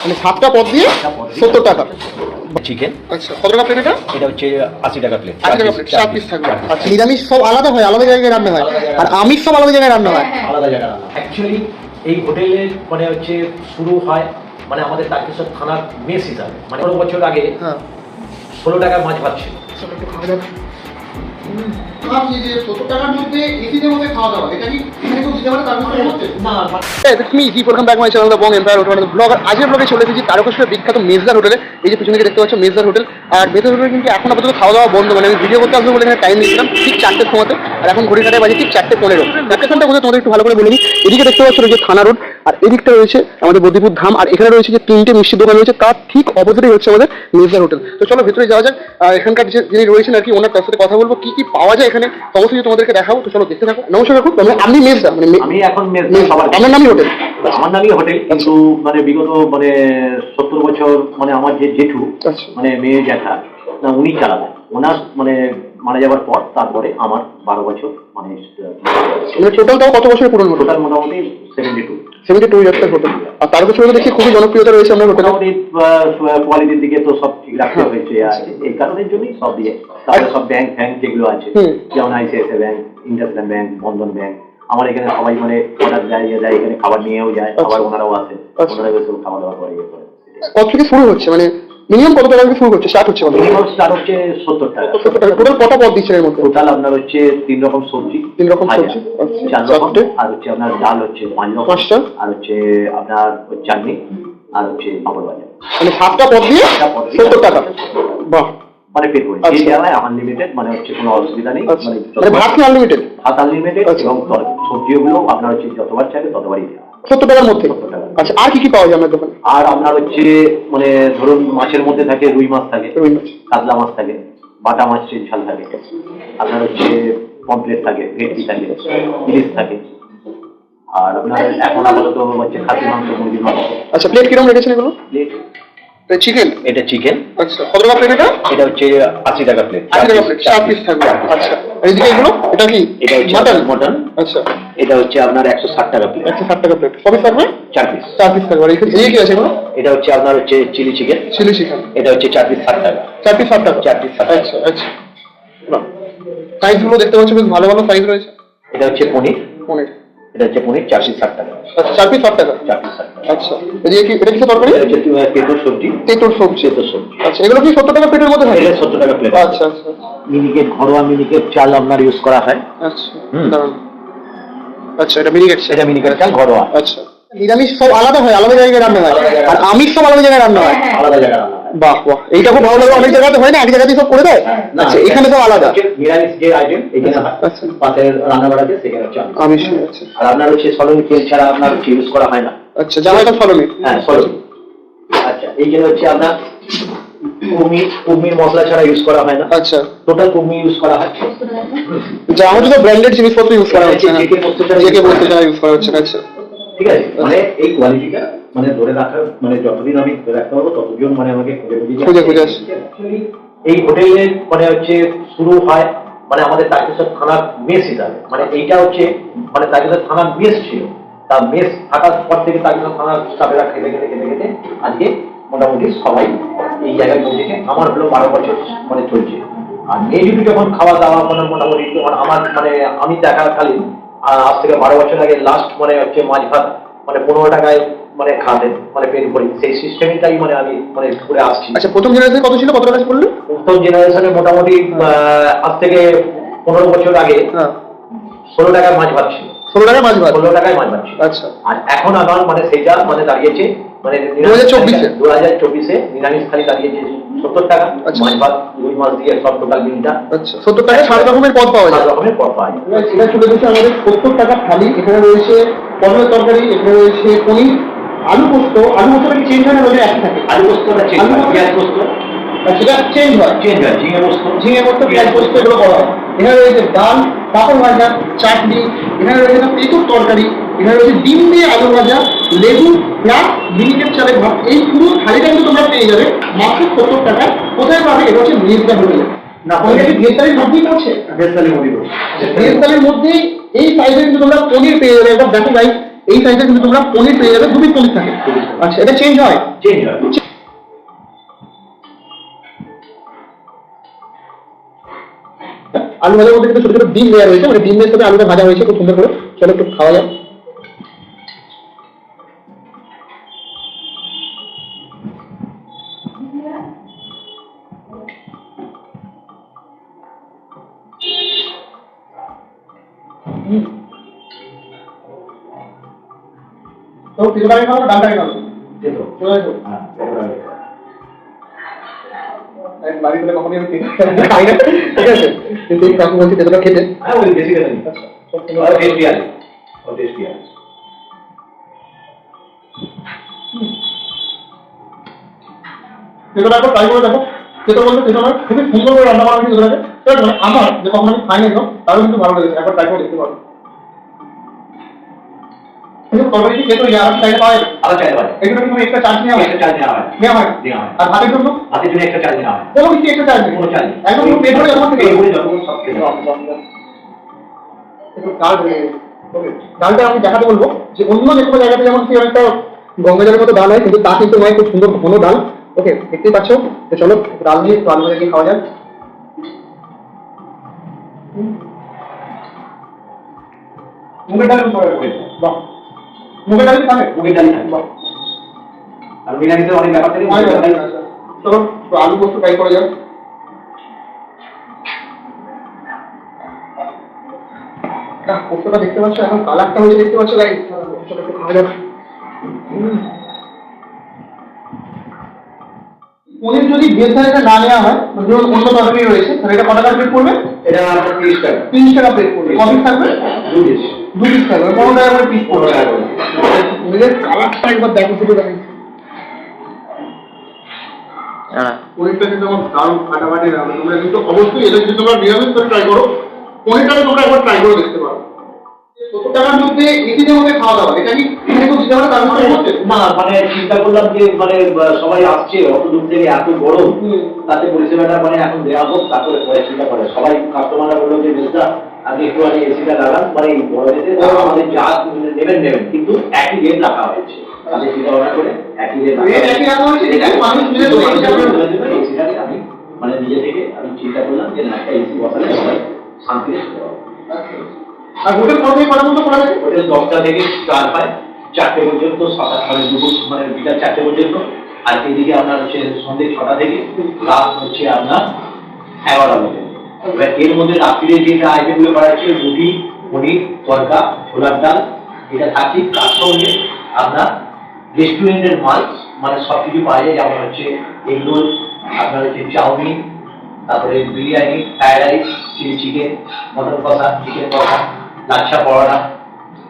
মানে 7টা পদ দিয়ে 70 টাকা চিকেন। আচ্ছা, কত টাকা প্লেট এটা? এটা হচ্ছে 80 টাকা প্লেট। 80 টাকা প্লেট, 4 পিস থাকবে। আচ্ছা, নিরামিষ সব আলাদা হয়, আলাদা জায়গায় রান্না হয়, আর আমিষ সব আলাদা জায়গায় রান্না হয়। আলাদা জায়গায় রান্না। অ্যাকচুয়ালি এই হোটেলের মানে হচ্ছে শুরু হয় মানে আমাদের তারকেশ্বর থানার মেস হিসাবে, মানে 15 বছর আগে 16 টাকার মাছ ভাত ছিল। বিখ্যাত মেজদার হোটেলে, এই যে পিছনে দেখতে পাচ্ছ মেজদার হোটেল। আর মেজদার হোটেলে কিন্তু এখন আপাতত খাওয়া দাওয়া বন্ধ, মানে আমি ভিডিও করতে আসবো বলে এখানে টাইম দিয়েছিলাম ঠিক 4টের সময়তে, আর এখন ঘড়ি কাটায় বাজে ঠিক 4:15। লোকেশনটা কোথায় তোমাদের একটু ভালো করে বলে নিই। এদিকে দেখতে পাচ্ছ যে থানা রোড, আর এদিকটা রয়েছে আমাদের বদ্রীপুর ধাম, আর এখানে রয়েছে যে 3টে মিষ্টির দোকান রয়েছে, তার ঠিক অপোজিটেই হচ্ছে আমাদের মেজদার হোটেল। তো চলো ভেতরে যাওয়া যাক। আর এখানকার যিনি রয়েছেন আর কি, ওনার তার সাথে কথা বলবো, কি কি পাওয়া যায় এখানে সমস্ত কিছু তোমাদেরকে দেখাবো। তো চলো দেখতে থাকো। নমস্কার কাকু, আমি মেজদা, মানে আমি এখন মেজদা, আমার নামই হোটেল। আমার নামই হোটেল, কিন্তু মানে বিগত মানে 70 বছর মানে আমার যে জেঠু মানে মেয়ে জ্যাঠা না উনি চালাতেন, ওনার মানে মারা যাওয়ার পর তারপরে আমার 12 বছর মানে টোটালটাও কত বছর পুরনো? টোটাল মোটামুটি 72 ইয়ার্স হোটেল। আর তার বছর দেখি খুবই জনপ্রিয়তা রয়েছে আমরা হোটেলে। মোটামুটি কোয়ালিটির দিকে তো সব ঠিক রাখতে হয়েছে, এই কারণের জন্যই সব দিয়ে। তারপরে সব ব্যাংক ফ্যাংক যেগুলো আছে, যেমন আইসিআইসিআই ব্যাংক, ইন্ডাসইন্ড ব্যাংক, বন্ধন ব্যাংক, আমার এখানে সবাই মানে অর্ডার দেয়, এখানে খাবার নিয়েও যায়, আবার ওনারাও আসে, ওনারা এসে খাওয়া দাওয়া করে। কত থেকে শুরু হচ্ছে, মানে মিনিমাম কত টাকা থেকে শুরু হচ্ছে, স্টার্ট হচ্ছে? মিনিমাম স্টার্ট হচ্ছে 70 টাকা। টোটাল কত পদ দিচ্ছেন এর মধ্যে? টোটাল আপনার হচ্ছে 3 রকম সবজি, 3 রকম সবজি, 4 রকম, আর হচ্ছে আপনার ডাল হচ্ছে 5 রকম, 5টা, আর হচ্ছে আপনার চাটনি, আর হচ্ছে পাপড় ভাজা। মানে 7টা পদ দিয়ে 70 টাকা। বাহ, মানে পেট ভরে। এই জায়গায় আনলিমিটেড, মানে হচ্ছে কোনো অসুবিধা নেই। মানে ভাত কি আনলিমিটেড? ভাত আনলিমিটেড, এবং সবজিগুলো আপনার হচ্ছে যতবার চাইবে ততবারই দেওয়া। 70 টাকার মধ্যে? আচ্ছা, আর কি কি পাওয়া যায় আপনার দোকানে? আর আপনার হচ্ছে মানে ধরুন মাছের মধ্যে থাকে রুই মাছ থাকে, কাতলা মাছ থাকে, বাটা মাছের ঝাল থাকে, আপনার হচ্ছে পমফ্রেট থাকে, ভেটকি থাকে, ইলিশ থাকে, আর আপনার এখন আপাতত হচ্ছে খাসি মাংস, মুরগির মাংস। আচ্ছা, প্লেট কিরকম রেখেছেন এগুলো? প্লেট চিকেন, এটা চিকেন। আচ্ছা, কত টাকা প্লেট এটা? এটা হচ্ছে 80 টাকা প্লেট। 80 টাকা প্লেট, 4 পিস থাকবে। আচ্ছা, আর এদিকে এগুলো এটা কি? এটা হচ্ছে মটন। আচ্ছা, এটা হচ্ছে আপনার 160 টাকা প্লেট। 160 টাকা প্লেট, কত পিস থাকবে? 4 পিস। 4 পিস থাকবে। আর এদিকে কি আছে এগুলো? এটা হচ্ছে আপনার হচ্ছে চিলি চিকেন। চিলি চিকেন, এটা হচ্ছে 4 পিস 60 টাকা। 4 পিস 60 টাকা। 4 পিস 60 টাকা। আচ্ছা আচ্ছা, বাহ, সাইজগুলো দেখতে পাচ্ছ বেশ ভালো ভালো সাইজ রয়েছে। এটা হচ্ছে পনির। এটা হচ্ছে পনির 4 পিস 60 টাকা। আচ্ছা, 4 পিস 60 টাকা। 4 পিস 60 টাকা। আচ্ছা, এদিকে কি, এটা কি তরকারি? এটা হচ্ছে পেটোর সবজি। পেটোর সবজি। আচ্ছা, এগুলো কি 70 টাকা প্লেটের মধ্যে থাকে? এটা 70 টাকা প্লেট। আচ্ছা আচ্ছা, মিনিকেট, ঘরোয়া মিনিকেট চাল আপনার ইউজ করা হয়। আচ্ছা, দারুন। আচ্ছা, এটা মিনিকেট, এটা মিনিকেট চাল ঘরোয়া। আচ্ছা, নিরামিষ সব আলাদা হয়, আলাদা জায়গায় রান্না হয়, আর আমিষ সব আলাদা জায়গায় রান্না হয়। আলাদা জায়গায় রান্না হয়। বাহ বাহ, এইটা খুব ভালো লাগে। অনেক জায়গাতে হয় না, এক জায়গাতেই সব করে দেয়। আচ্ছা, এখানে সব আলাদা। নিরামিষ যে আইটেম এখানে হয়, আচ্ছা, পাতের রান্না করা আছে সেখানে হচ্ছে আমিষ। আচ্ছা, আর আপনার হচ্ছে সলনি তেল ছাড়া আপনার হচ্ছে ইউজ করা হয় না। আচ্ছা, জামাইটা সলনি? হ্যাঁ, সলনি। আচ্ছা, এইখানে হচ্ছে আপনার কুমির মশলা ছাড়া ইউজ করা হয় না। আচ্ছা, টোটাল কুমি ইউজ করা হয়। যা আমাদের তো ব্র্যান্ডেড জিনিসপত্র ইউজ করা হচ্ছে না, জেকে বস্তু ছাড়া ইউজ করা হচ্ছে না। আচ্ছা, ঠিক আছে, মানে এই কোয়ালিটিটা মানে ধরে রাখার, মানে যতদিন আমি ধরে রাখতে পারবো ততদিন মানে আমাকে খুঁজে আসছে। এই হোটেলের মানে হচ্ছে শুরু হয় মানে আমাদের তারকেশ্বর থানার মেস হিসাবে, মানে এইটা হচ্ছে মানে তারকেশ্বর থানার মেস ছিল। তার মেস থাকার পর থেকে তারকেশ্বর থানার স্টাফেরা খেতে খেতে খেতে খেতে আজকে মোটামুটি সবাই এই জায়গায় পৌঁছেছে। আমার হলো 12 বছর মানে চলছে। আর এই দুটো যখন খাওয়া দাওয়া মানে মোটামুটি আমার মানে আমি দেখাকালীন আজ থেকে 12 বছর আগে লাস্ট মানে হচ্ছে মাছ ভাত মানে 15 টাকায় মানে খাতে মানে পেট ভরি, সেই সিস্টেমটাই মানে আমি মানে ঘুরে আসছি। আচ্ছা, প্রথম জেনারেশন কত ছিল, কত টাকা বললেন? প্রথম জেনারেশনে মোটামুটি আজ থেকে 15 বছর আগে 16 টাকায় মাছ ভাত ছিল। 16 টাকায় মাছ ভাত? 16 টাকায় মাছ ভাত ছিল। আচ্ছা, আর এখন আমার মানে সেইটা মানে দাঁড়িয়েছে মানে 2024-এ নিরামিষ থালি দাঁড়িয়েছে 70 টাকা। মাছ ভাত, রুই মাছ দিয়ে সব টোটাল বিলটা। আচ্ছা, 70 টাকায় 7 রকমের পদ পাওয়া যায়। 7 রকমের পদ পাওয়া যায়। এটা চলে গেছে আমাদের 70 টাকা থালি। এখানে রয়েছে পটলের তরকারি, এখানে রয়েছে পনির, আলু পোস্ত। আলু পোস্তটা কি চেঞ্জ হয় না, রোজে এক থাকে? আলু পোস্তটা চেঞ্জ হয়, পেঁয়াজ পোস্ত সেটা চেঞ্জ হয়। ঝিঙে পোস্ত, পেঁয়াজ পোস্ত এগুলো করা হয়। এখানে রয়েছে ডাল, পাপড় ভাজা, চাটনি, এখানে রয়েছে পেঁচুর তরকারি, এখানে রয়েছে ডিম দিয়ে আলু ভাজা, লেবু প্লাস মিনিকেট চালের ভাত। এই পুরো থালিটা কিন্তু তোমরা পেয়ে যাবে মাত্র 70 টাকায়। কোথায় পাবে? এটা হচ্ছে মেজদা হোটেলে। না, ওইটা কি ভেজ থালির মধ্যেই পড়ছে? ভেজ থালির মধ্যেই। ভেজ থালির মধ্যেই এই সাইজে কিন্তু তোমরা পনির পেয়ে যাবে। একবার দেখো ভাই, এই সাইজে কিন্তু তোমরা পনির পেয়ে যাবে, 2 পিস পনির থাকে। আচ্ছা, এটা চেঞ্জ হয়? চেঞ্জ হয়। আলু ভাজার মধ্যে কিন্তু ছোট ছোট ডিম দেওয়া রয়েছে, মানে ডিমের সাথে আলুটা ভাজা হয়েছে খুব সুন্দর করে। চলো একটু খাওয়া যাক। তো তিনবারে খাবো, ডালটাই খাবো। দেখো চলে আসো। হ্যাঁ বাড়ি করে কখনই আমি খাই না, ঠিক আছে, কিন্তু এই কাকু বলছি তেতোটা খেতে। হ্যাঁ ওই বেশি খেতে নেই। টেস্টি আছে, ও টেস্টি আছে। তেতোটা একবার ট্রাই করে দেখো। তেতো বলতে তেতো নয়, খুবই সুন্দর করে রান্না করা হয়েছে তেতোটাকে। মানে আমার যে কখন আমি খাই না এগুলো, তারও কিন্তু ভালো লেগেছে, একবার ট্রাই করে দেখতে পারো। কিন্তু তরকারি কি তেতো আর চাইলে পাওয়া যায়? আবার চাইতে পারে। এগুলো কিন্তু এক্সট্রা চার্জ নেওয়া হয়? একটা চাল নেওয়া হয়। নেওয়া হয়। নেওয়া হয়। আর ভাতের জন্য? হাতের জন্য একটা চাল নেওয়া হয়। কোনো কিছু এক্সট্রা চার্জ নেই? কোনো চাল নেই। একদম পুরো পেট ভরে যখন থেকে পেট ভরে যখন সব খেতে হবে। একটু ডাল হয়ে গেছে। ওকে, ডালটা আমি দেখাতে বলবো যে অন্য যে কোনো জায়গাতে যেমন কি একটা গঙ্গা জলের মতো ডাল হয়, কিন্তু তা কিন্তু নয়, খুব সুন্দর ঘন ডাল। ওকে, দেখতেই পাচ্ছ। তো চলো ডাল দিয়ে একটু আলু ভাজা দিয়ে খাওয়া যাক। মুগের ডাল বাহ, মুগের ডাল খাবে? মুগের ডালই থাকে। বাহ, আর বিরিয়ানিতে অনেক ব্যাপার থাকে। অনেক ভালো লাগছে। চলো একটু আলু পোস্ত ট্রাই করা যাক। পোস্তটা দেখতে পাচ্ছ, এখন কালারটা হয়েছে দেখতে পাচ্ছ গাইস। পোস্তটা একটু খাওয়া যাক। পনির যদি বেসারিটা না নেওয়া হয়, ধরুন অন্য তরকারি রয়েছে, তাহলে এটা কত টাকা প্লেট পড়বে? এটা আপনার 30 টাকা। 30 টাকা প্লেট পড়বে। কত পিস থাকবে? 2 পিস। 2 পিস থাকবে, 15 টাকা করে পিস পড়বে। পনিরের কালারটা একবার দেখো শুধু গাইস। পনিরটা কিন্তু আমার দারুণ ফাটাফাটি রান্না। তোমরা কিন্তু অবশ্যই এটা যদি তোমরা নিরামিষ করে ট্রাই করো, পনিরটাকে তোমরা একবার ট্রাই করে দেখতে পারো। 70 টাকার মধ্যে এসিতে মধ্যে খাওয়া দাওয়া, এটা কি এখানে তো দিতে হবে তার মধ্যে হচ্ছে না মানে চিন্তা করলাম যে মানে সবাই আসছে অত দূর থেকে, এত গরম, তাতে পরিষেবাটা মানে এখন দেওয়া হোক, তারপরে পরে চিন্তা করে সবাই কাস্টমাররা বললো যে মিস্টার আপনি একটু এসিটা লাগান, মানে এই গরমেতে আমাদের যা নেবেন, কিন্তু একই রেট রাখা হয়েছে। তাদের চিন্তা ভাবনা করে একই রেট রাখা হয়েছে। এসিটাকে আমি মানে নিজে থেকে আমি চিন্তা করলাম যে না, একটা এসি বসালে সবাই শান্তিতে শুতে পারবে। আর হোটেল কত থেকে কত পর্যন্ত খোলা থাকে? হোটেল 10টা থেকে 4 পর্যন্ত, 7 মানে দুপুর মানে বিকাল 4টে পর্যন্ত। আর এদিকে আপনার হচ্ছে সন্ধ্যে 6টা থেকে রাত হচ্ছে আপনার 11টা পর্যন্ত। এবার এর মধ্যে রাত্রিরে যেটা আইটেমগুলো করা হচ্ছে রুটি, পনির, তরকা, ছোলার ডাল, এটা থাকি। তার সঙ্গে আপনার রেস্টুরেন্টের মাল মানে সব কিছু পাওয়া যায়, যেমন হচ্ছে এগ রোল, আপনার হচ্ছে চাউমিন, তারপরে biryani, fried rice, chilli chicken, mutton কষা, চিকেন কষা, লাচ্ছা পরোটা,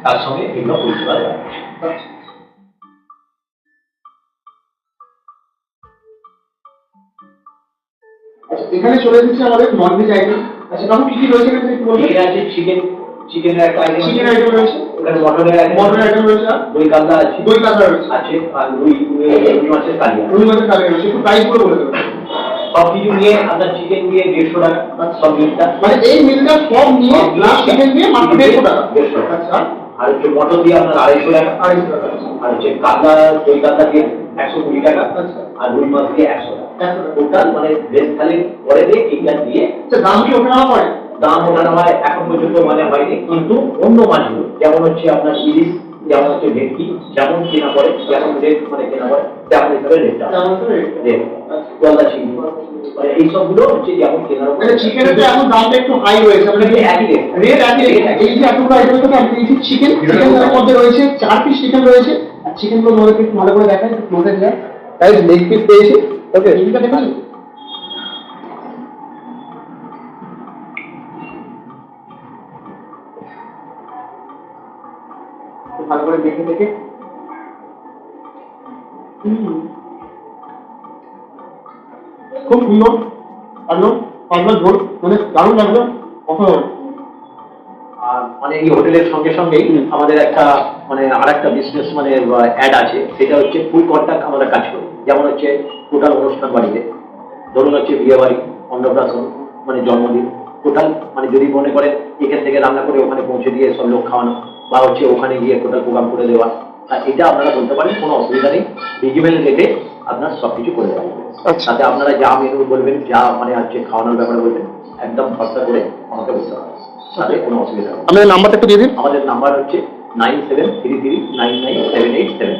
তার সঙ্গে এগুলো পরিষেবা দেওয়া হচ্ছে। আচ্ছা, এখানে চলে এসেছে আমাদের ননভেজ আইটেম। আচ্ছা, তখন কি কি রয়েছে এখানে একটু বলবেন? এখানে আছে চিকেনের একটা আইটেম, চিকেন আইটেম রয়েছে, ওখানে মটনের আইটেম রয়েছে, দই কাতলা আছে, আছে, আর রুই মাছের কালিয়া, রয়েছে। একটু প্রাইস গুলো বলে দেবেন। সব কিছু নিয়ে আপনার চিকেন নিয়ে 150 টাকা সব মিলটা, মানে এই মিলটা সব নিয়ে চিকেন দিয়ে মাত্র 150 টাকা। 150 টাকা। আচ্ছা, আর হচ্ছে মটন দিয়ে আপনার 250 টাকা, 250 টাকা। আর হচ্ছে কাতলা, দই কাতলা দিয়ে 120 টাকা, আর রুই মাছ দিয়ে 100 টাকা। টোটাল মানে বেশ খালি পরে দিয়ে এইটা দিয়ে। দাম কি ওঠানো পড়ে? দাম ওঠানো হয় এখন পর্যন্ত মানে হয়নি, কিন্তু অন্য মাছগুলো যেমন হচ্ছে আপনার ইলিশ, যেমন হচ্ছে ভেটকি, যেমন কেনা পড়ে, যেমন রেট মানে কেনা পড়ে, তেমন হিসাবে রেটটা রেট। গলদা চিংড়ি মানে এই সবগুলো হচ্ছে যেমন কেনা পড়ে। চিকেনের তো এখন দামটা একটু হাই রয়েছে, মানে একই রেট, রেট একই রেট। এই যে এতগুলো আইটেম থেকে আমি দিয়েছি চিকেন, চিকেনের মধ্যে রয়েছে 4 পিস চিকেন রয়েছে। আর চিকেনগুলো তোমাদেরকে একটু ভালো করে দেখাই, একটু ক্লোজে যায়। তাই লেগ পিস পেয়েছি। ওকে, এইটা দেখুন, ভালো করে দেখে দেখে খুব সুন্দর একদম পাতলা ঝোল, মানে দারুণ লাগলো অসাধারণ। আর মানে এই হোটেলের সঙ্গে সঙ্গেই আমাদের একটা মানে আরেকটা বিজনেস মানে অ্যাড আছে, সেটা হচ্ছে ফুল কন্ট্যাক্ট আমরা কাজ করি। যেমন হচ্ছে টোটাল অনুষ্ঠান বাড়িতে, ধরুন হচ্ছে বিয়ে বাড়ি, অন্নপ্রাশন, মানে জন্মদিন, টোটাল মানে যদি মনে করেন এখান থেকে রান্না করে ওখানে পৌঁছে দিয়ে সব লোক খাওয়ানো, বা হচ্ছে ওখানে গিয়ে টোটাল প্রোগ্রাম করে দেওয়া, এটা আপনারা বলতে পারেন, কোনো অসুবিধা নেই। রিজিমেন্ট রেটে আপনার সবকিছু করে দেওয়া হবে। আচ্ছা। তাতে আপনারা যা মেনু বলবেন, যা মানে হচ্ছে খাওয়ানোর ব্যাপারে বলবেন, একদম ভরসা করে আমাকে বলতে হবে, তাতে কোনো অসুবিধা নেই। আপনাদের নাম্বারটা একটু দিয়ে দিন। আমাদের নাম্বার হচ্ছে 9733997872।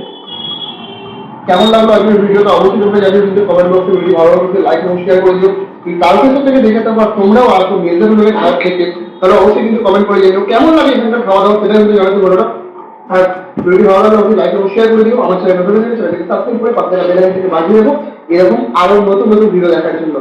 কেমন লাগলো আপনার ভিডিওটা অবশ্যই তোমরা জানিয়ে দিতে কমেন্ট বক্সে, ভিডিও ভালো লাগলে লাইক এবং শেয়ার করে দিও। কালকে থেকে দেখে থাকো আর তোমরাও আসো মেজর হোটেলে খাবার খেতে, তাহলে অবশ্যই কিন্তু কমেন্ট করে জানিও কেমন লাগে এখানকার খাওয়া দাওয়া, সেটা কিন্তু জানাতে পারো না। আর ভিডিও ভালো লাগলে অবশ্যই লাইক এবং শেয়ার করে দিও। আমার চ্যানেল নতুন হলে চ্যানেলটিকে সাবস্ক্রাইব করে পাশে বেল আইকনটি বাজিয়ে দেবো এরকম আরো নতুন নতুন ভিডিও দেখার জন্য।